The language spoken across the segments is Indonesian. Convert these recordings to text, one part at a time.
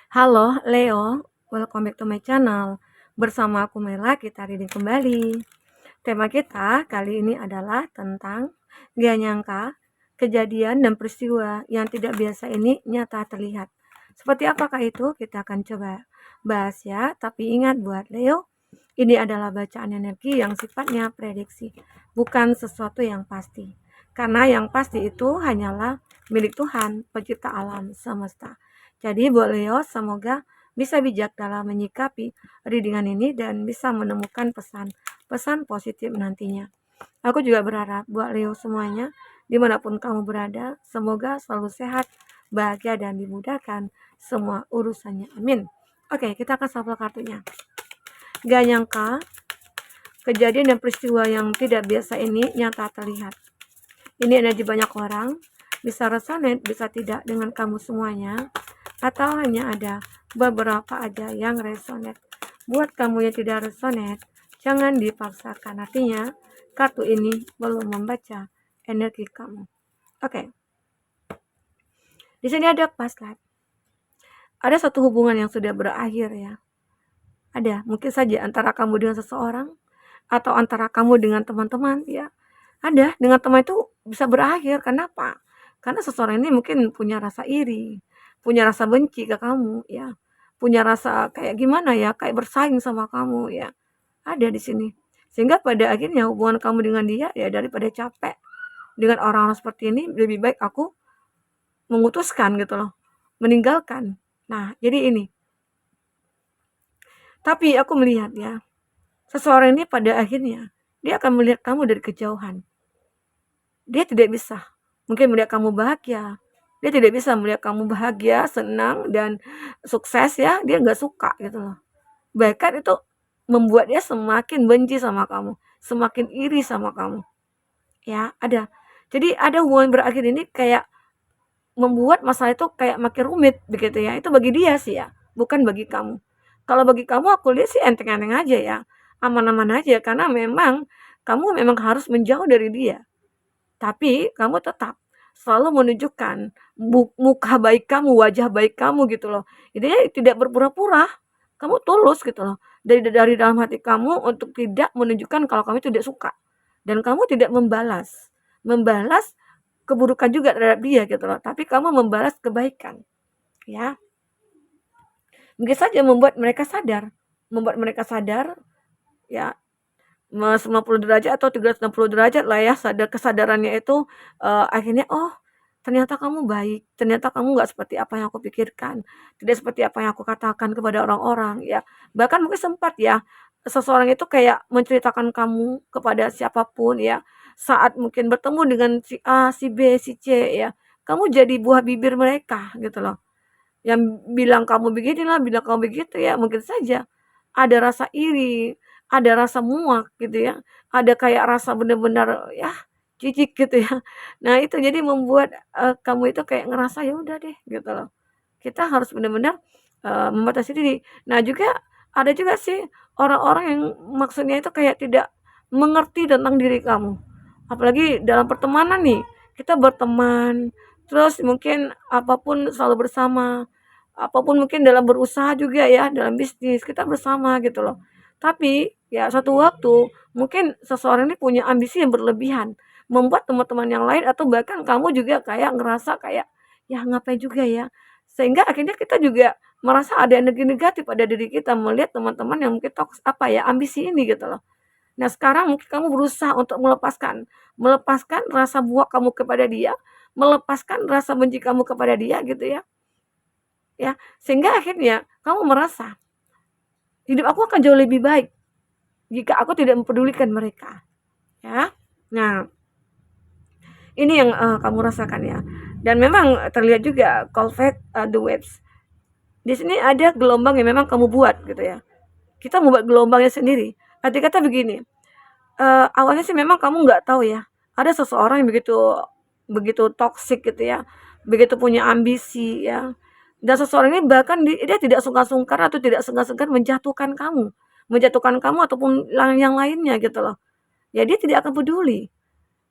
Halo Leo, welcome back to my channel. Bersama aku Mela, kita reading kembali. Tema kita kali ini adalah tentang gak nyangka kejadian dan peristiwa yang tidak biasa ini nyata terlihat. Seperti apakah itu? Kita akan coba bahas ya. Tapi ingat buat Leo, ini adalah bacaan energi yang sifatnya prediksi, bukan sesuatu yang pasti. Karena yang pasti itu hanyalah milik Tuhan, pencipta alam semesta. Jadi buat Leo, semoga bisa bijak dalam menyikapi readingan ini dan bisa menemukan pesan positif nantinya. Aku juga berharap buat Leo semuanya, dimanapun kamu berada, semoga selalu sehat, bahagia, dan dimudahkan semua urusannya. Amin. Oke, kita akan shuffle kartunya. Gak nyangka, kejadian dan peristiwa yang tidak biasa ini nyata terlihat. Ini energi banyak orang, bisa resonate, bisa tidak dengan kamu semuanya, atau hanya ada beberapa aja yang resonate. Buat kamu yang tidak resonate, jangan dipaksakan. Artinya, kartu ini belum membaca energi kamu. Oke. Di sini ada past life. Ada satu hubungan yang sudah berakhir ya. Ada, mungkin saja antara kamu dengan seseorang atau antara kamu dengan teman-teman ya. Ada, dengan teman itu bisa berakhir. Kenapa? Karena seseorang ini mungkin punya rasa iri, punya rasa benci ke kamu ya. Punya rasa kayak gimana ya, kayak bersaing sama kamu ya. Ada di sini. Sehingga pada akhirnya hubungan kamu dengan dia ya, daripada capek dengan orang-orang seperti ini, lebih baik aku memutuskan gitu loh, meninggalkan. Nah, jadi ini. Tapi aku melihat ya, seseorang ini pada akhirnya dia akan melihat kamu dari kejauhan. Dia tidak bisa mungkin melihat kamu bahagia. Dia tidak bisa melihat kamu bahagia, senang, dan sukses ya. Dia nggak suka gitu loh. Bahkan itu membuat dia semakin benci sama kamu, semakin iri sama kamu. Ya, ada. Jadi ada hubungan berakhir ini kayak membuat masalah itu kayak makin rumit begitu ya. Itu bagi dia sih ya, bukan bagi kamu. Kalau bagi kamu aku lihat sih enteng-enteng aja ya. Aman-aman aja karena memang kamu memang harus menjauh dari dia. Tapi kamu tetap selalu menunjukkan muka baik kamu, wajah baik kamu gitu loh. Intinya tidak berpura-pura. Kamu tulus gitu loh. Dari dalam hati kamu untuk tidak menunjukkan kalau kamu tidak suka. Dan kamu tidak membalas. Membalas keburukan juga terhadap dia gitu loh. Tapi kamu membalas kebaikan. Ya. Mungkin saja membuat mereka sadar. Membuat mereka sadar ya 90 derajat atau 360 derajat lah ya, kesadarannya itu akhirnya, oh ternyata kamu baik, ternyata kamu nggak seperti apa yang aku pikirkan, tidak seperti apa yang aku katakan kepada orang-orang ya. Bahkan mungkin sempat ya, seseorang itu kayak menceritakan kamu kepada siapapun ya, saat mungkin bertemu dengan si A, si B, si C ya, kamu jadi buah bibir mereka gitu loh. Yang bilang kamu beginilah, bilang kamu begitu ya, mungkin saja ada rasa iri, ada rasa muak gitu ya, ada kayak rasa benar-benar ya jijik gitu ya. Nah itu jadi membuat kamu itu kayak ngerasa ya udah deh gitu loh. Kita harus benar-benar membatasi diri. Nah juga ada juga sih orang-orang yang maksudnya itu kayak tidak mengerti tentang diri kamu. Apalagi dalam pertemanan nih, kita berteman, terus mungkin apapun selalu bersama, apapun mungkin dalam berusaha juga ya, dalam bisnis kita bersama gitu loh. Tapi ya satu waktu mungkin seseorang ini punya ambisi yang berlebihan, membuat teman-teman yang lain atau bahkan kamu juga kayak ngerasa kayak ya ngapain juga ya. Sehingga akhirnya kita juga merasa ada energi negatif pada diri kita melihat teman-teman yang mungkin apa ya ambisi ini gitu loh. Nah sekarang mungkin kamu berusaha untuk melepaskan rasa buak kamu kepada dia, melepaskan rasa benci kamu kepada dia gitu ya. Ya, sehingga akhirnya kamu merasa hidup aku akan jauh lebih baik jika aku tidak mempedulikan mereka. Ya. Nah, ini yang kamu rasakan ya. Dan memang terlihat juga Colvett the waves. Di sini ada gelombang yang memang kamu buat gitu ya. Kita membuat gelombangnya sendiri. Arti kata begini, awalnya sih memang kamu nggak tahu ya. Ada seseorang yang begitu begitu toksik gitu ya. Begitu punya ambisi ya. Dan seseorang ini bahkan dia tidak sungkan-sungkan atau tidak segan-segan menjatuhkan kamu. Menjatuhkan kamu ataupun yang lainnya gitu loh. Ya dia tidak akan peduli.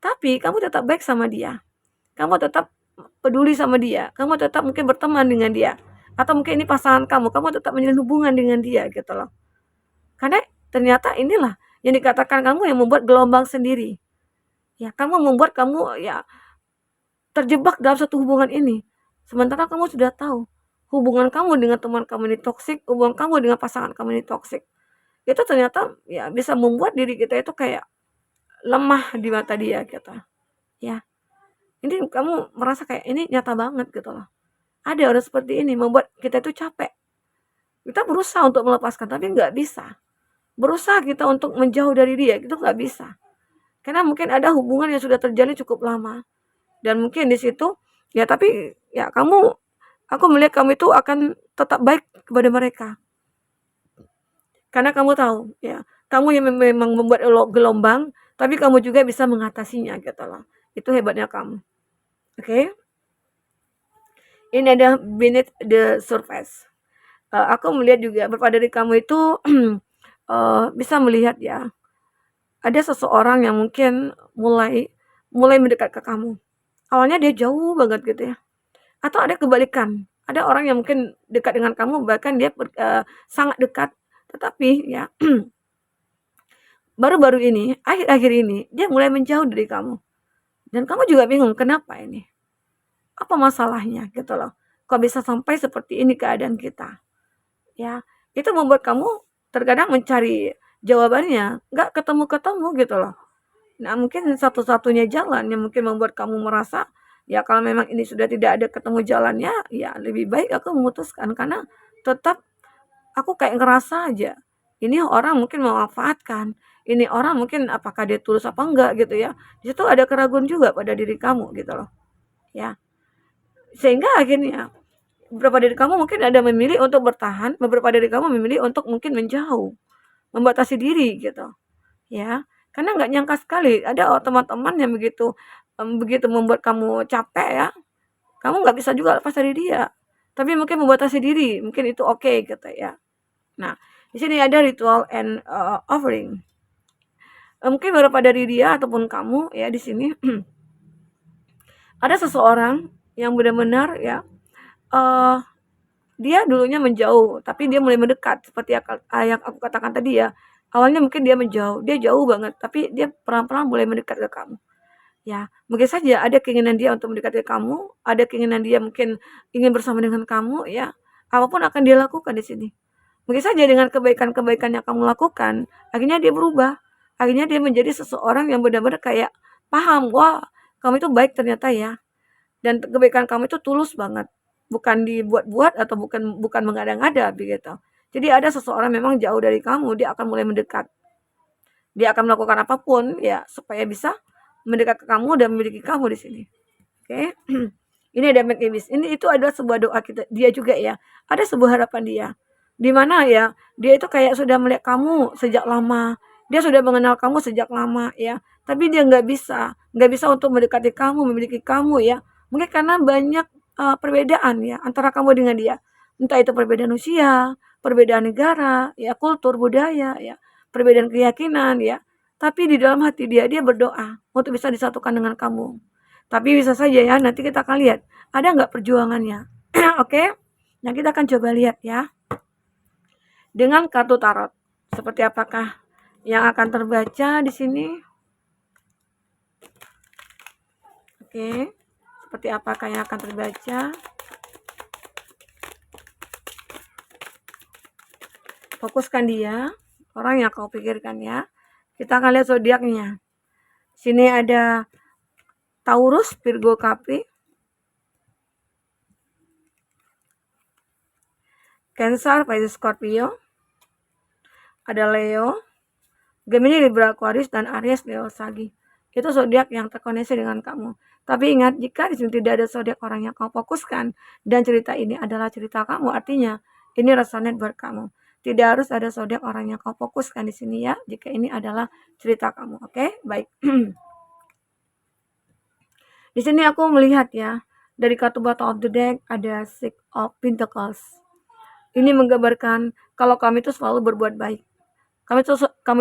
Tapi kamu tetap baik sama dia. Kamu tetap peduli sama dia. Kamu tetap mungkin berteman dengan dia. atau mungkin ini pasangan kamu, kamu tetap menjalin hubungan dengan dia gitu loh. Karena ternyata inilah yang dikatakan kamu yang membuat gelombang sendiri. Ya, kamu membuat kamu ya terjebak dalam satu hubungan ini. Sementara kamu sudah tahu hubungan kamu dengan teman kamu ini toksik, hubungan kamu dengan pasangan kamu ini toksik. Itu ternyata ya bisa membuat diri kita itu kayak lemah di mata dia gitu. Ya. Ini kamu merasa kayak ini nyata banget gitu loh. Ada orang seperti ini membuat kita itu capek. Kita berusaha untuk melepaskan tapi nggak bisa. Berusaha kita untuk menjauh dari dia itu nggak bisa. Karena mungkin ada hubungan yang sudah terjalin cukup lama. Dan mungkin di situ ya tapi ya aku melihat kamu itu akan tetap baik kepada mereka. Karena kamu tahu ya, kamu yang memang membuat gelombang, tapi kamu juga bisa mengatasinya gitu loh. Itu hebatnya kamu. Oke. Ini ada beneath the surface. Aku melihat juga beberapa dari kamu itu bisa melihat ya, ada seseorang yang mungkin mulai mendekat ke kamu. Awalnya dia jauh banget gitu ya. Atau ada kebalikan, ada orang yang mungkin dekat dengan kamu bahkan dia sangat dekat, tetapi ya baru-baru ini, akhir-akhir ini dia mulai menjauh dari kamu. Dan kamu juga bingung kenapa ini? Apa masalahnya gitu loh. Kok bisa sampai seperti ini keadaan kita? Ya, itu membuat kamu terkadang mencari jawabannya, nggak ketemu-ketemu gitu loh. Nah, mungkin satu-satunya jalan yang mungkin membuat kamu merasa, ya kalau memang ini sudah tidak ada ketemu jalannya, ya lebih baik aku memutuskan. Karena tetap aku kayak ngerasa aja, ini orang mungkin memanfaatkan, ini orang mungkin apakah dia tulus apa enggak gitu ya. Di situ ada keraguan juga pada diri kamu gitu loh. Ya, sehingga akhirnya beberapa dari kamu mungkin ada memilih untuk bertahan, beberapa dari kamu memilih untuk mungkin menjauh, membatasi diri gitu. Ya, karena nggak nyangka sekali ada teman-teman yang begitu membuat kamu capek ya, kamu nggak bisa juga lepas dari dia. Tapi mungkin membatasi diri, mungkin itu oke gitu ya. Nah, di sini ada ritual and offering. Mungkin beberapa dari dia ataupun kamu ya di sini ada seseorang yang benar-benar ya uh, dia dulunya menjauh, tapi dia mulai mendekat seperti yang aku katakan tadi ya. Awalnya mungkin dia menjauh, dia jauh banget, tapi dia pelan-pelan mulai mendekat ke kamu. Ya, mungkin saja ada keinginan dia untuk mendekat ke kamu, ada keinginan dia mungkin ingin bersama dengan kamu ya. Apapun akan dia lakukan di sini. Mungkin saja dengan kebaikan-kebaikan yang kamu lakukan, akhirnya dia berubah. Akhirnya dia menjadi seseorang yang benar-benar kayak paham, wah, kamu itu baik ternyata ya. Dan kebaikan kamu itu tulus banget. Bukan dibuat-buat atau bukan mengada-ngada begitu. Jadi ada seseorang memang jauh dari kamu, dia akan mulai mendekat. Dia akan melakukan apapun ya supaya bisa mendekat ke kamu dan memiliki kamu di sini. Oke. Ini ada make a wish. Ini itu adalah sebuah doa dia juga ya. Ada sebuah harapan dia. Di mana ya, dia itu kayak sudah melihat kamu sejak lama. Dia sudah mengenal kamu sejak lama ya. Tapi dia nggak bisa untuk mendekati kamu, memiliki kamu ya. Mungkin karena banyak perbedaan ya antara kamu dengan dia. Entah itu perbedaan usia, perbedaan negara, ya kultur, budaya, ya perbedaan keyakinan ya. Tapi di dalam hati dia berdoa untuk bisa disatukan dengan kamu. Tapi bisa saja ya, nanti kita akan lihat ada nggak perjuangannya. Oke? Nah, kita akan coba lihat ya. Dengan kartu tarot, seperti apakah yang akan terbaca di sini? Oke. Seperti apakah yang akan terbaca? Fokuskan dia, orang yang kau pikirkan ya. Kita akan lihat zodiaknya. Sini ada Taurus, Virgo, Capri, Cancer, Pisces, Scorpio, ada Leo, Gemini, Libra, Aquarius, dan Aries, Leo, Sagi. Itu zodiak yang terkoneksi dengan kamu. Tapi ingat, jika di sini tidak ada zodiak orang yang kamu fokuskan dan cerita ini adalah cerita kamu, artinya ini resonate buat kamu. Tidak harus ada zodiak orang yang kamu fokuskan di sini ya, jika ini adalah cerita kamu. Oke, baik. Di sini aku melihat ya, dari kartu bottom of the deck ada Six of Pentacles. Ini menggambarkan kalau kami itu selalu berbuat baik. Kami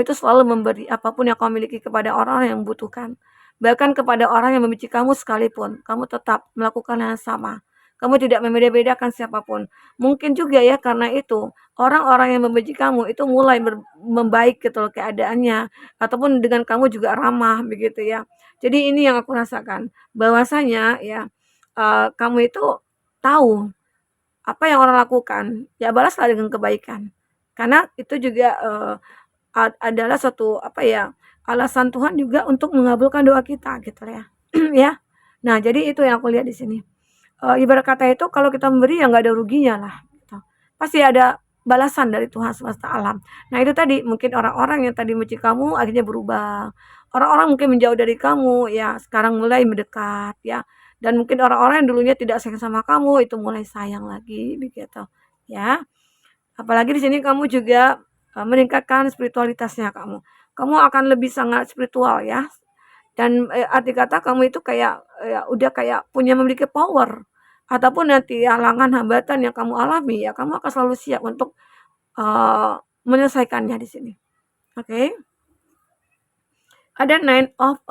itu selalu memberi apapun yang kamu miliki kepada orang yang membutuhkan. Bahkan kepada orang yang membenci kamu sekalipun, kamu tetap melakukan yang sama. Kamu tidak membeda-bedakan siapapun. Mungkin juga ya karena itu, orang-orang yang membenci kamu itu mulai membaik gitu loh keadaannya, ataupun dengan kamu juga ramah begitu ya. Jadi ini yang aku rasakan, bahwasanya ya, kamu itu tahu apa yang orang lakukan, ya balaslah dengan kebaikan. Karena itu juga, adalah suatu apa ya, alasan Tuhan juga untuk mengabulkan doa kita gitu ya, ya. Nah jadi itu yang aku lihat di sini. Ibarat kata itu kalau kita memberi ya nggak ada ruginya lah gitu. Pasti ada balasan dari Tuhan semesta alam. Nah itu tadi mungkin orang-orang yang tadi benci kamu akhirnya berubah. Orang-orang mungkin menjauh dari kamu ya sekarang mulai mendekat ya. Dan mungkin orang-orang yang dulunya tidak sayang sama kamu itu mulai sayang lagi begitu ya. Apalagi di sini kamu juga, meningkatkan spiritualitasnya kamu. Kamu akan lebih sangat spiritual ya, dan, arti kata kamu itu kayak, udah kayak memiliki power, ataupun nanti halangan, hambatan yang kamu alami ya kamu akan selalu siap untuk, eee, menyelesaikannya di sini, oke? Ada Nine of,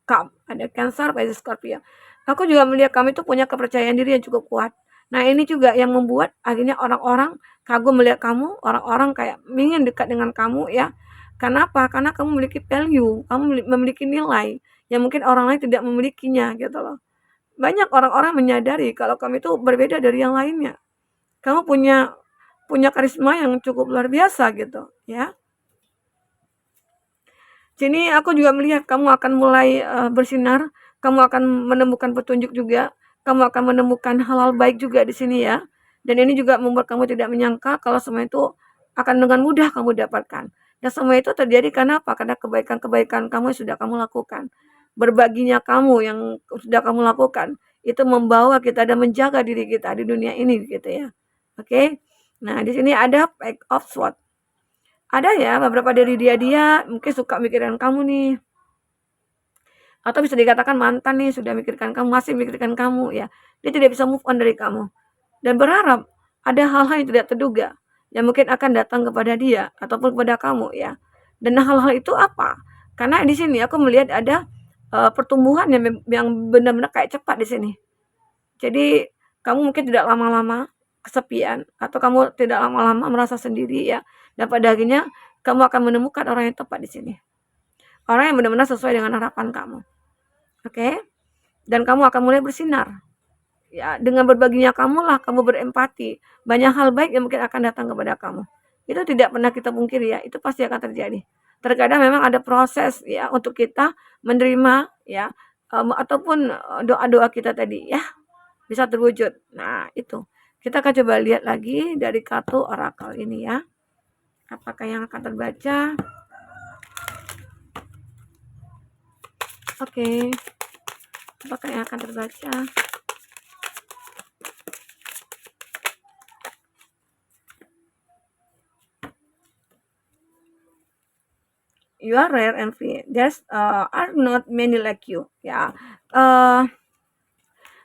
Cup, ada Cancer, Pisces, Scorpio. Aku juga melihat kamu itu punya kepercayaan diri yang cukup kuat. Nah, ini juga yang membuat akhirnya orang-orang kagum melihat kamu, orang-orang kayak ingin dekat dengan kamu ya. Kenapa? Karena kamu memiliki value, kamu memiliki nilai yang mungkin orang lain tidak memilikinya gitu loh. Banyak orang-orang menyadari kalau kamu itu berbeda dari yang lainnya. Kamu punya punya karisma yang cukup luar biasa gitu ya. Sini aku juga melihat kamu akan mulai, bersinar, kamu akan menemukan petunjuk juga, kamu akan menemukan hal-hal baik juga di sini ya. Dan ini juga membuat kamu tidak menyangka kalau semua itu akan dengan mudah kamu dapatkan. Dan semua itu terjadi karena apa? Karena kebaikan-kebaikan kamu yang sudah kamu lakukan. Berbaginya kamu yang sudah kamu lakukan, itu membawa kita dan menjaga diri kita di dunia ini gitu ya. Oke. Nah, di sini ada Page of Swords. Ada ya beberapa dari dia mungkin suka mikirin kamu nih, atau bisa dikatakan mantan nih sudah mikirkan kamu, masih mikirkan kamu ya. Dia tidak bisa move on dari kamu dan berharap ada hal-hal yang tidak terduga yang mungkin akan datang kepada dia ataupun kepada kamu ya. Dan hal-hal itu apa? Karena di sini aku melihat ada, pertumbuhan yang benar-benar kayak cepat di sini. Jadi kamu mungkin tidak lama-lama kesepian atau kamu tidak lama-lama merasa sendiri ya, dan pada akhirnya kamu akan menemukan orang yang tepat di sini. Orang yang benar-benar sesuai dengan harapan kamu, oke? Dan kamu akan mulai bersinar. Ya, dengan berbaginya kamulah kamu berempati. Banyak hal baik yang mungkin akan datang kepada kamu. Itu tidak pernah kita pungkiri ya, itu pasti akan terjadi. Terkadang memang ada proses ya untuk kita menerima ya, ataupun, doa-doa kita tadi ya. Bisa terwujud. Nah, itu. Kita akan coba lihat lagi dari kartu orakel ini ya. Apakah yang akan terbaca? Oke. Apakah yang akan terbaca? You are rare and free. There's are not many like you. Ya.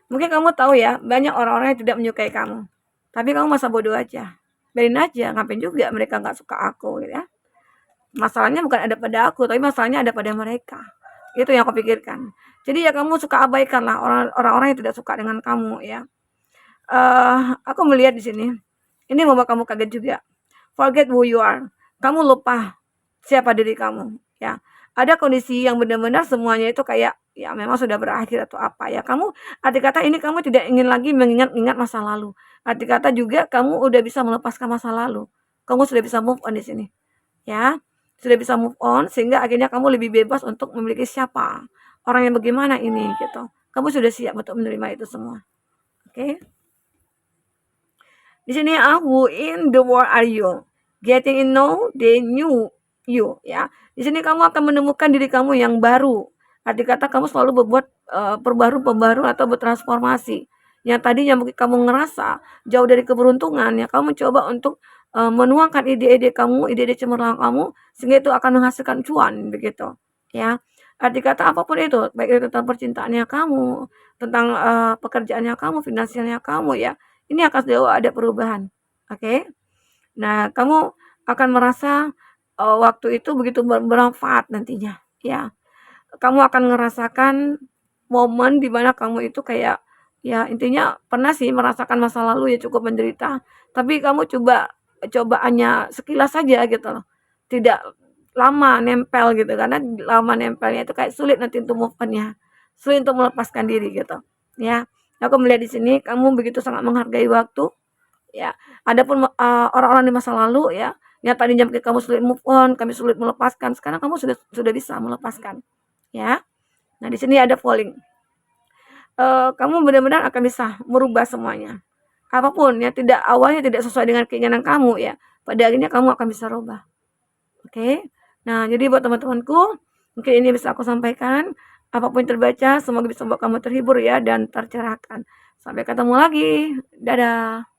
Mungkin kamu tahu ya, banyak orang-orang yang tidak menyukai kamu. Tapi kamu masa bodoh aja. Biarin aja, ngapain juga mereka nggak suka aku gitu ya. Masalahnya bukan ada pada aku, tapi masalahnya ada pada mereka. Itu yang aku pikirkan. Jadi ya kamu suka abaikan lah orang-orang yang tidak suka dengan kamu ya. Aku melihat di sini, ini membuat kamu kaget juga. Forget who you are. Kamu lupa siapa diri kamu ya. Ada kondisi yang benar-benar semuanya itu kayak ya memang sudah berakhir atau apa ya. Kamu arti kata ini kamu tidak ingin lagi mengingat-ingat masa lalu. Arti kata juga kamu udah bisa melepaskan masa lalu. Kamu sudah bisa move on di sini. Ya. Sudah bisa move on sehingga akhirnya kamu lebih bebas untuk memiliki siapa, orang yang bagaimana ini gitu. Kamu sudah siap untuk menerima itu semua. Oke. Di sini who in the world are you? Getting to know the new you ya. Di sini kamu akan menemukan diri kamu yang baru. Arti kata kamu selalu berbuat perbaru atau bertransformasi. Yang tadinya mungkin kamu ngerasa jauh dari keberuntungan ya, kamu coba untuk menuangkan ide-ide kamu, ide-ide cemerlang kamu sehingga itu akan menghasilkan cuan begitu ya. Arti kata apapun itu, baik itu tentang percintaannya kamu, tentang pekerjaannya kamu, finansialnya kamu ya. Ini akan jauh ada perubahan. Oke. Nah, kamu akan merasa waktu itu begitu bermanfaat nantinya ya. Kamu akan ngerasakan momen di mana kamu itu kayak Ya, intinya pernah sih merasakan masa lalu ya cukup menderita, tapi kamu cobaannya sekilas saja gitu loh, tidak lama nempel gitu, karena lama nempelnya itu kayak sulit nanti untuk move on-nya, sulit untuk melepaskan diri gitu, ya. Aku melihat di sini kamu begitu sangat menghargai waktu, ya. Adapun, orang-orang di masa lalu ya, yang tadinya mungkin kamu sulit move on, kami sulit melepaskan, sekarang kamu sudah bisa melepaskan, ya. Nah, di sini ada falling. Kamu benar-benar akan bisa merubah semuanya. Apapun ya awalnya tidak sesuai dengan keinginan kamu ya, pada akhirnya kamu akan bisa rubah, oke? Nah, jadi buat teman-temanku, mungkin ini bisa aku sampaikan, apapun yang terbaca semoga bisa membuat kamu terhibur ya dan tercerahkan. Sampai ketemu lagi, dadah.